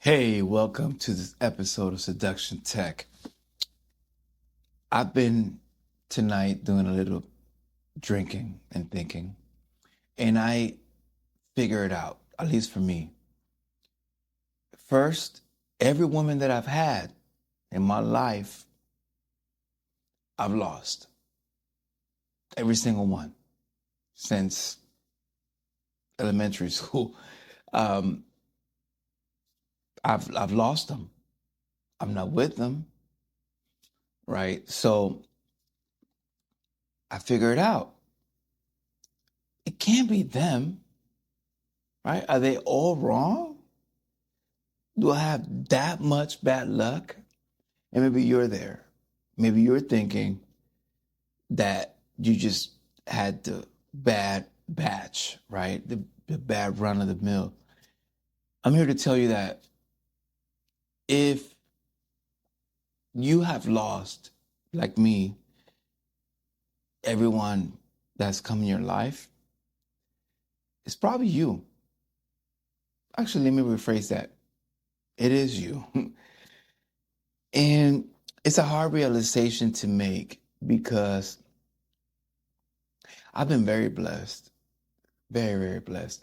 Hey, welcome to this episode of Seduction Tech. I've been tonight doing a little drinking and thinking, and I figure it out, at least for me. First, every woman that I've had in my life, I've lost. Every single one since elementary school. Um, I've lost them. I'm not with them, right? So I figure it out. It can't be them, right? Are they all wrong? Do I have that much bad luck? And maybe you're there. Maybe you're thinking that you just had the bad batch, right? The bad run of the mill. I'm here to tell you that if you have lost, like me, everyone that's come in your life, it's probably you. Actually, let me rephrase that. It is you. And it's a hard realization to make because I've been very blessed, very, very blessed.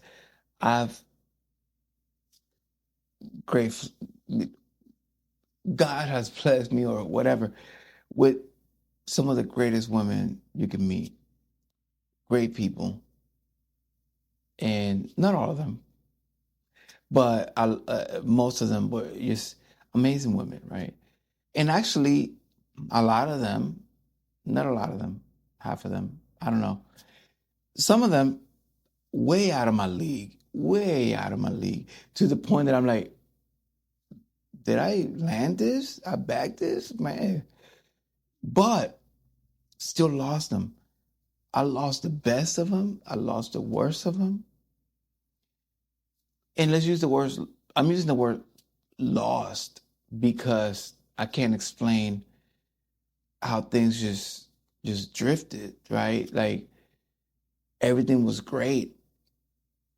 I've grateful, God has blessed me or whatever with some of the greatest women you can meet, great people. And not all of them, but most of them were just amazing women, right? And actually, a lot of them, not a lot of them, half of them, I don't know. Some of them way out of my league, to the point that I'm like, did I land this? I bagged this? Man. But still lost them. I lost the best of them. I lost the worst of them. And let's use the words, I'm using the word lost because I can't explain how things just drifted, right? Like everything was great.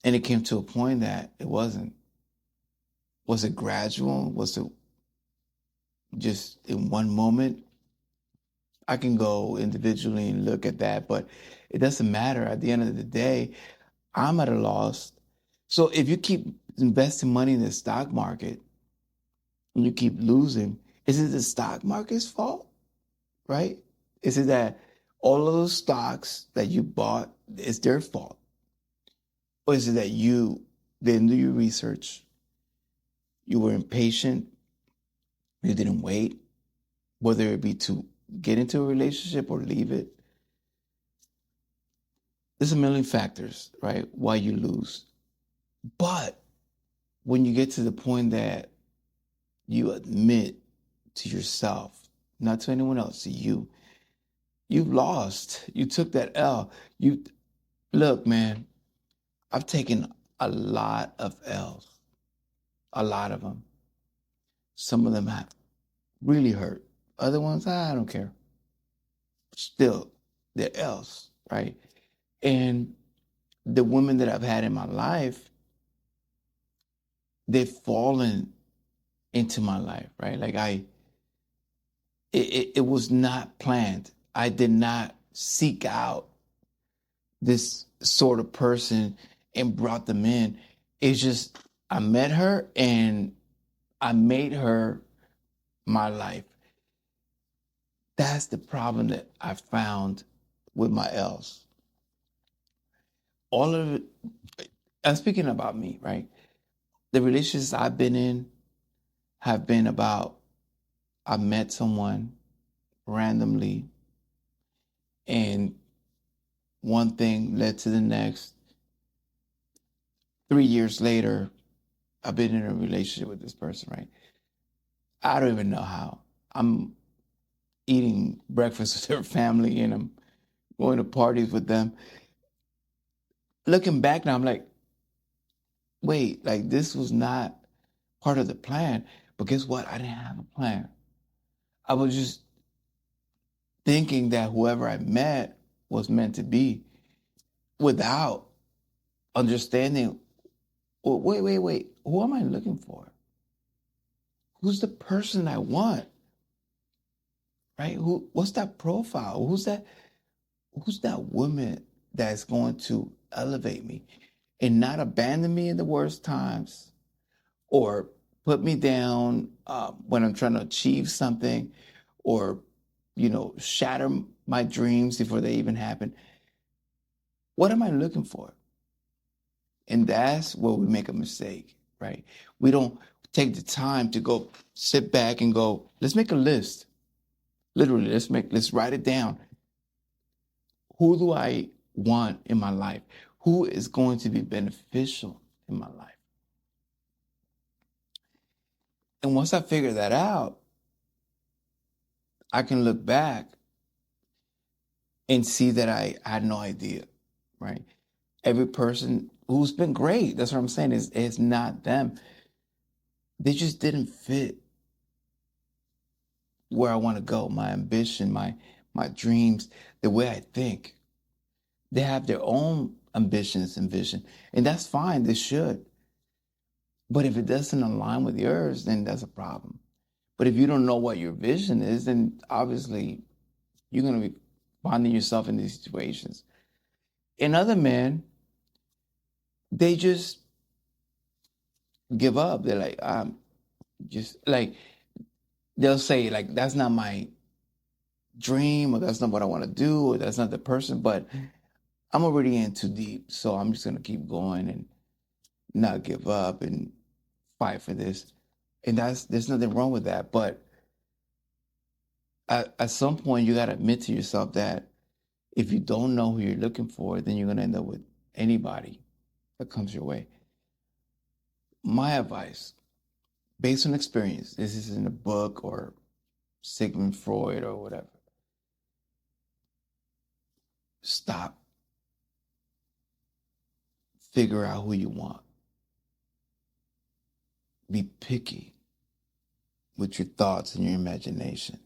And it came to a point that it wasn't. Was it gradual? Was it just in one moment? I can go individually and look at that, but it doesn't matter. At the end of the day, I'm at a loss. So if you keep investing money in the stock market and you keep losing, is it the stock market's fault, right? Is it that all of those stocks that you bought is their fault? Or is it that you didn't do your research, you were impatient, you didn't wait, whether it be to get into a relationship or leave it? There's a million factors, right, why you lose. But when you get to the point that you admit to yourself, not to anyone else, to you, you've lost. You took that L. Look, man, I've taken a lot of L's, a lot of them. Some of them have really hurt. Other ones, I don't care. Still, they're L's, right? And the women that I've had in my life, they've fallen into my life, right? Like it was not planned. I did not seek out this sort of person and brought them in. It's just, I met her and I made her my life. That's the problem that I found with my L's. All of it, I'm speaking about me, right? The relationships I've been in have been about, I met someone randomly and one thing led to the next. 3 years later, I've been in a relationship with this person, right? I don't even know how. I'm eating breakfast with their family and I'm going to parties with them. Looking back now, I'm like, wait, like this was not part of the plan. But guess what? I didn't have a plan. I was just thinking that whoever I met was meant to be without understanding, wait, who am I looking for? Who's the person I want? Right? What's that profile? Who's that woman that's going to elevate me and not abandon me in the worst times or put me down when I'm trying to achieve something or, shatter my dreams before they even happen? What am I looking for? And that's where we make a mistake, right? We don't take the time to go sit back and go, let's make a list. Literally, let's write it down. Who do I want in my life? Who is going to be beneficial in my life? And once I figure that out, I can look back and see that I had no idea, right? Every person who's been great, that's what I'm saying, is not them. They just didn't fit where I want to go, my ambition, my dreams, the way I think. They have their own ambitions and vision, and that's fine. They should. But if it doesn't align with yours, then that's a problem. But if you don't know what your vision is, then obviously you're going to be finding yourself in these situations. In other men, they just give up. They're like, I'm just like, they'll say, like, that's not my dream, or that's not what I want to do, or that's not the person, but I'm already in too deep. So I'm just going to keep going and not give up and fight for this. And there's nothing wrong with that. But at some point, you got to admit to yourself that if you don't know who you're looking for, then you're going to end up with anybody that comes your way. My advice, based on experience, this is in a book or Sigmund Freud or whatever. Stop. Figure out who you want. Be picky with your thoughts and your imagination.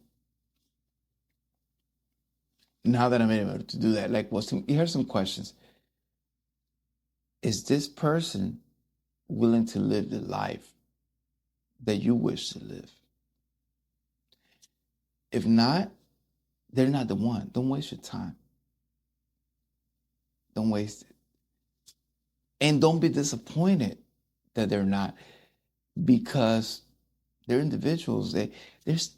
Now that I'm able to do that, here's some questions. Is this person willing to live the life that you wish to live? If not, they're not the one. Don't waste your time. Don't waste it. And don't be disappointed that they're not, because they're individuals. There's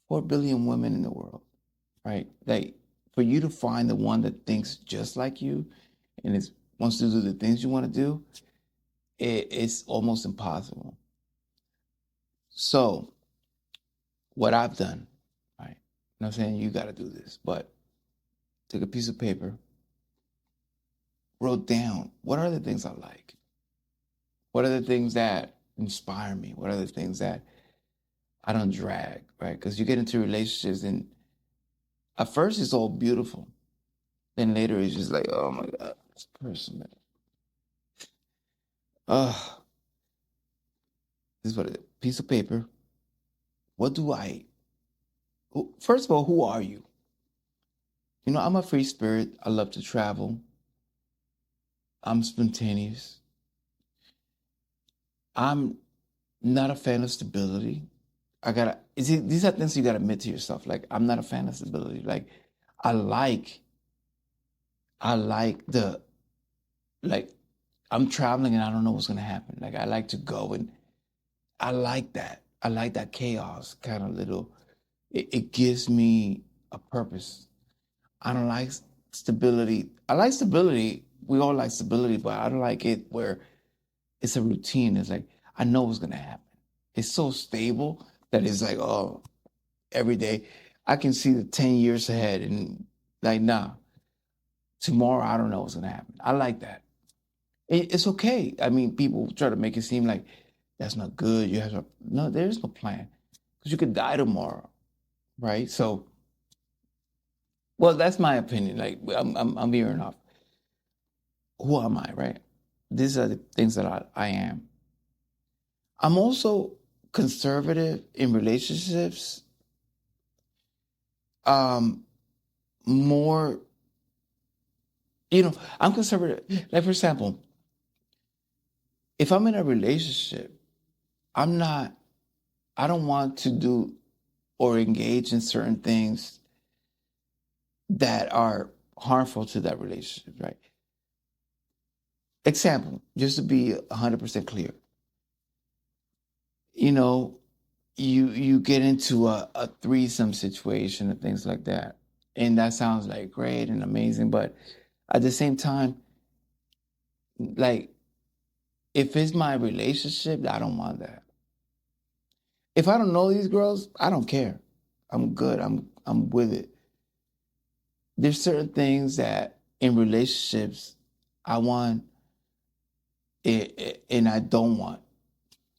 4 billion women in the world, right? Like, for you to find the one that thinks just like you and wants to do the things you want to do, it's almost impossible. So, what I've done, right? I'm not saying you got to do this, but took a piece of paper, wrote down, what are the things I like? What are the things that inspire me? What are the things that I don't drag, right? Because you get into relationships and at first it's all beautiful. Then later it's just like, oh my God, this person, man. This is what it is. Piece of paper. First of all, who are you? I'm a free spirit. I love to travel. I'm spontaneous. I'm not a fan of stability. These are things you gotta admit to yourself. Like, I'm not a fan of stability. Like, I like I'm traveling and I don't know what's gonna happen. Like, I like to go and I like that. I like that chaos kind of it gives me a purpose. I don't like stability. I like stability. We all like stability, but I don't like it where it's a routine. It's like, I know what's gonna happen. It's so stable that it's like, oh, every day I can see the 10 years ahead and like, nah, tomorrow I don't know what's gonna happen. I like that. It's okay. I mean, people try to make it seem like that's not good. No, there's no plan because you could die tomorrow, right? So, well, that's my opinion. Like, I'm veering off. Who am I, right? These are the things that I am. I'm also conservative in relationships. More, I'm conservative. Like, for example, if I'm in a relationship, I'm not I don't want to do or engage in certain things that are harmful to that relationship, right? Example, just to be 100% clear, you know, you get into a threesome situation and things like that. And that sounds like great and amazing, but at the same time, like if it's my relationship, I don't want that. If I don't know these girls, I don't care. I'm good. I'm with it. There's certain things that in relationships I want it, and I don't want.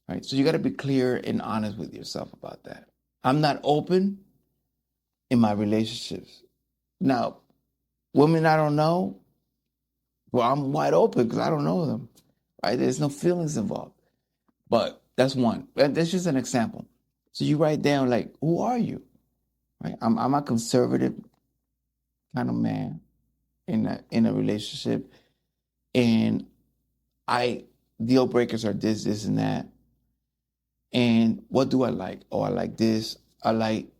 Right? So you got to be clear and honest with yourself about that. I'm not open in my relationships. Now, women I don't know, well, I'm wide open because I don't know them. Right? There's no feelings involved. But that's one. That's just an example. So you write down like, who are you? Right? I'm a conservative kind of man in a relationship, and I deal breakers are this, and that. And what do I like? Oh, I like this. I like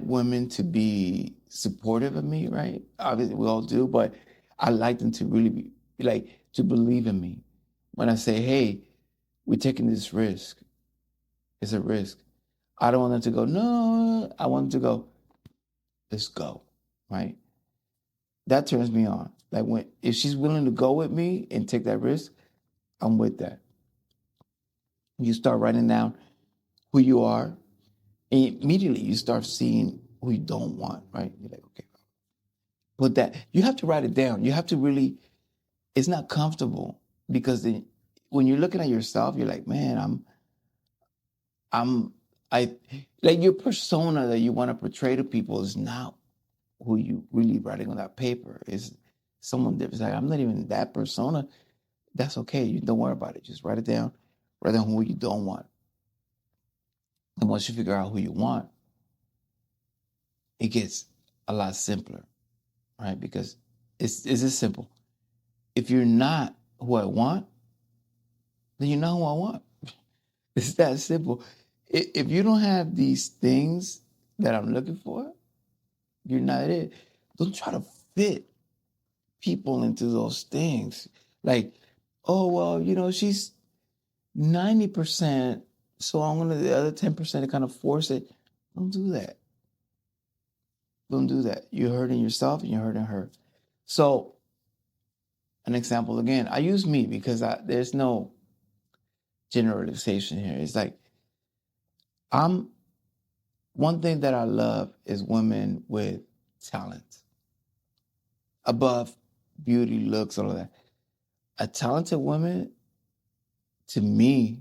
women to be supportive of me, right? Obviously, we all do, but I like them to really be like to believe in me. When I say, "Hey, we're taking this risk," it's a risk. I don't want them to go, "No." I want them to go, "Let's go," right? That turns me on. Like when if she's willing to go with me and take that risk, I'm with that. You start writing down who you are, and immediately you start seeing who you don't want, right? You're like, okay, put that. You have to write it down. You have to really. It's not comfortable because then when you're looking at yourself, you're like, man, I'm, I, like your persona that you want to portray to people is not who you really writing on that paper. Is someone different. Like, I'm not even that persona. That's okay. You don't worry about it. Just write it down. Write down who you don't want. And once you figure out who you want, it gets a lot simpler, right? Because it's just simple. If you're not who I want, then you're not who I want. It's that simple. If you don't have these things that I'm looking for, you're not it. Don't try to fit people into those things. Like, oh, well, she's 90%, so I'm going to the other 10% to kind of force it. Don't do that. Don't do that. You're hurting yourself and you're hurting her. So, an example again, I use me because there's no generalization here. It's like, one thing that I love is women with talent. Above beauty, looks, all of that. A talented woman, to me,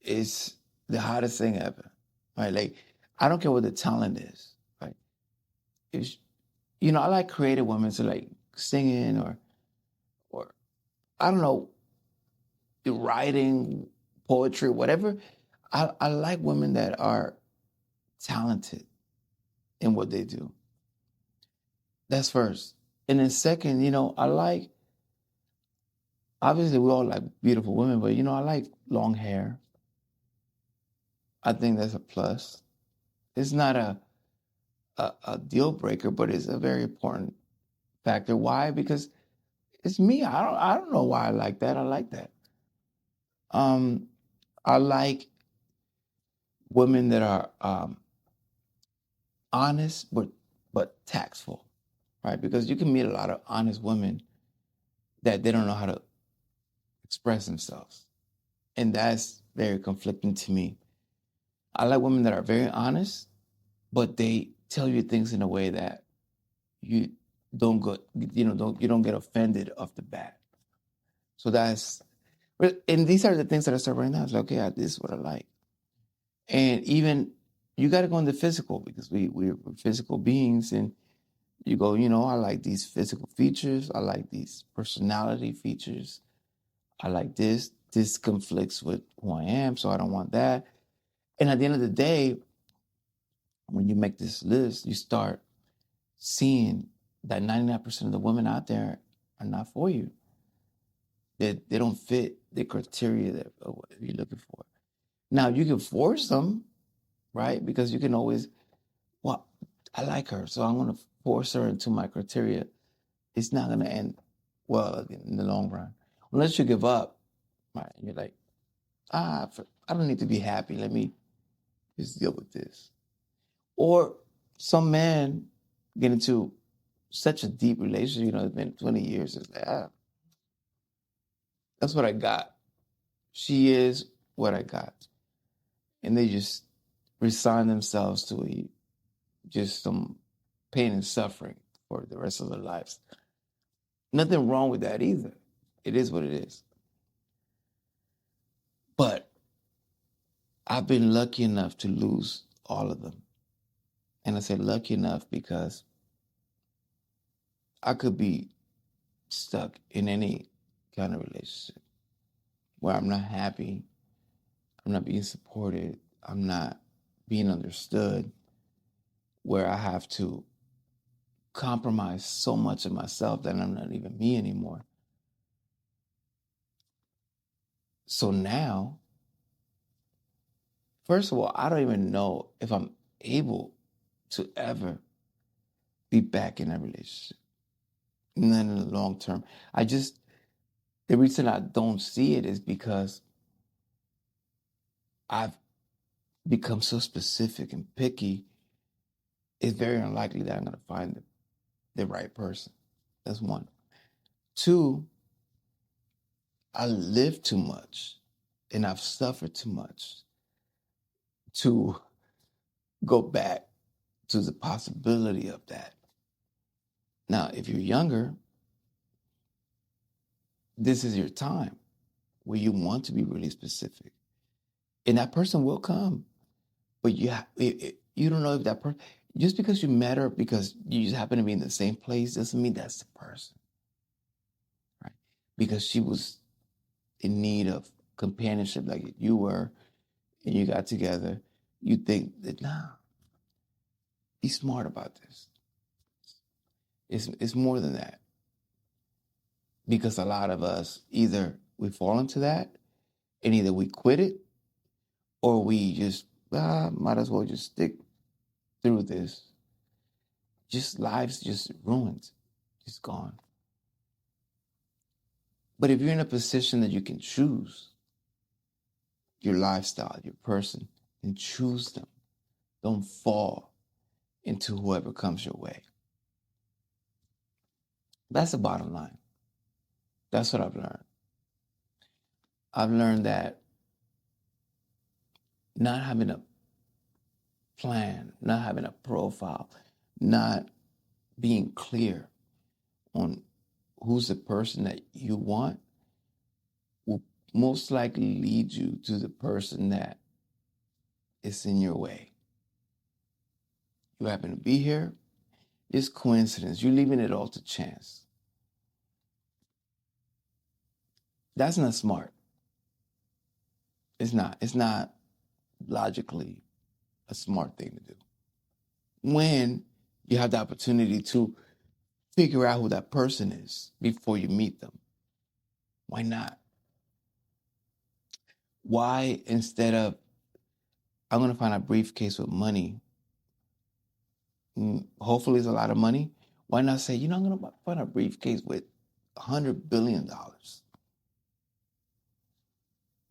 is the hottest thing ever. Right? Like, I don't care what the talent is. Right? If, I like creative women, so like singing or I don't know, writing, poetry, whatever. I like women that are talented in what they do. That's first. And then second, I like, obviously we all like beautiful women, but I like long hair. I think that's a plus. It's not a deal breaker, but it's a very important factor. Why? Because it's me. I don't know why I like that. I like that. I like women that are honest but tactful, right? Because you can meet a lot of honest women that they don't know how to express themselves. And that's very conflicting to me. I like women that are very honest, but they tell you things in a way that you don't go, you don't get offended off the bat. So and these are the things that I start right now. It's like, okay, this is what I like. And even you got to go into physical because we're physical beings, and you go, I like these physical features. I like these personality features. I like this. This conflicts with who I am, so I don't want that. And at the end of the day, when you make this list, you start seeing that 99% of the women out there are not for you. They don't fit the criteria that you're looking for. Now you can force them, right? Because you can always, well, I like her, so I'm gonna force her into my criteria. It's not gonna end well in the long run, unless you give up, right? And you're like, I don't need to be happy. Let me just deal with this. Or some man get into such a deep relationship, it's been 20 years. It's like, that's what I got. She is what I got. And they just resign themselves to just some pain and suffering for the rest of their lives. Nothing wrong with that either. It is what it is. But I've been lucky enough to lose all of them. And I say lucky enough because I could be stuck in any kind of relationship where I'm not happy, I'm not being supported, I'm not being understood, where I have to compromise so much of myself that I'm not even me anymore. So now, first of all, I don't even know if I'm able to ever be back in a relationship. And then in the long term, the reason I don't see it is because I've become so specific and picky. It's very unlikely that I'm going to find the right person. That's one. Two, I live too much and I've suffered too much to go back to the possibility of that. Now, if you're younger, this is your time where you want to be really specific. And that person will come. But you don't know if that person, just because you met her because you just happen to be in the same place doesn't mean that's the person. Right? Because she was in need of companionship like you were, and you got together, you think that, be smart about this. It's more than that. Because a lot of us, either we fall into that, and either we quit it, or we just, might as well just stick through this. Just lives just ruined, just gone. But if you're in a position that you can choose your lifestyle, your person, and choose them, don't fall into whoever comes your way. That's the bottom line. That's what I've learned. I've learned that not having a plan, not having a profile, not being clear on who's the person that you want will most likely lead you to the person that is in your way. You happen to be here, it's coincidence. You're leaving it all to chance. That's not smart. It's not. It's not logically a smart thing to do. When you have the opportunity to figure out who that person is before you meet them, why not? Why, instead of, I'm going to find a briefcase with money, hopefully it's a lot of money, why not say, I'm going to find a briefcase with $100 billion?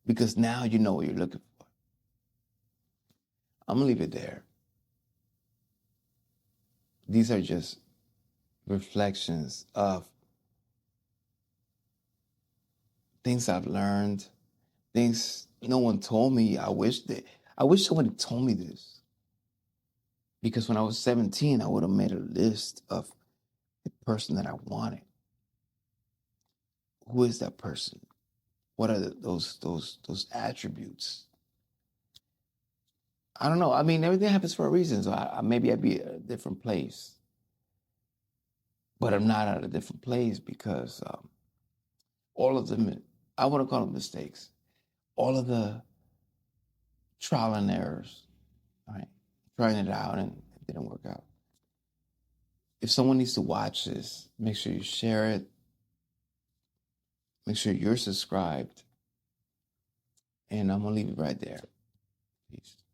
Because now you know what you're looking for. I'm going to leave it there. These are just reflections of things I've learned, things no one told me. I wish somebody told me this. Because when I was 17, I would have made a list of the person that I wanted. Who is that person? What are those attributes? I don't know. I mean, everything happens for a reason. So maybe I'd be at a different place. But I'm not at a different place because all of them, I want to call them mistakes. All of the trial and errors, right? Trying it out and it didn't work out. If someone needs to watch this, make sure you share it. Make sure you're subscribed. And I'm going to leave it right there. Peace.